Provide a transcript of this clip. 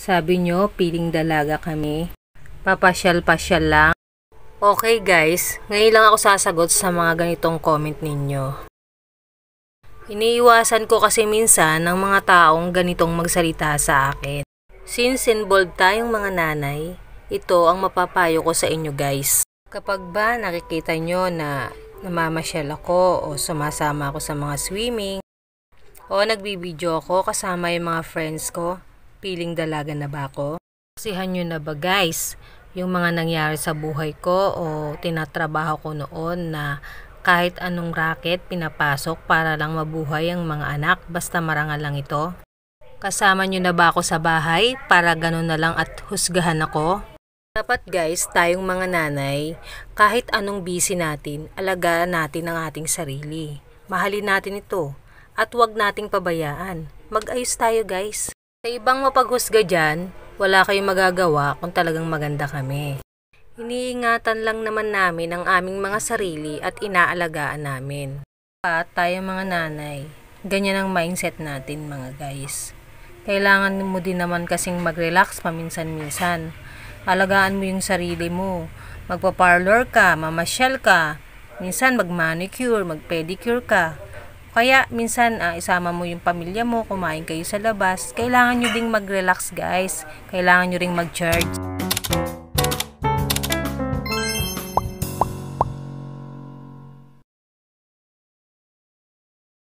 Sabi nyo, piling dalaga kami. Papasyal-pasyal lang. Okay guys, ngayon lang ako sasagot sa mga ganitong comment ninyo. Iniiwasan ko kasi minsan ng mga taong ganitong magsalita sa akin. Since involved tayong mga nanay, ito ang mapapayo ko sa inyo guys. Kapag ba nakikita nyo na namamasyal ako o sumasama ako sa mga swimming o nagbibideo ako kasama yung mga friends ko, piling dalaga na ba ako? Saksihan nyo na ba guys yung mga nangyari sa buhay ko o tinatrabaho ko noon na kahit anong racket pinapasok para lang mabuhay ang mga anak basta marangal lang ito? Kasama nyo na ba ako sa bahay para ganun na lang at husgahan ako? Dapat guys, tayong mga nanay, kahit anong busy natin, alagaan natin ang ating sarili. Mahalin natin ito at huwag nating pabayaan. Mag-ayos tayo guys. Sa ibang mapaghusga dyan, wala kayong magagawa kung talagang maganda kami. Iniingatan lang naman namin ang aming mga sarili at inaalagaan namin. At tayong mga nanay, ganyan ang mindset natin mga guys. Kailangan mo din naman kasing mag-relax paminsan-minsan. Alagaan mo yung sarili mo. Magpa-parlor ka, mamasyal ka. Minsan mag-manicure, mag-pedicure ka. Kaya minsan isama mo yung pamilya mo, kumain kayo sa labas. Kailangan nyo ding mag-relax guys. Kailangan nyo ring mag-charge.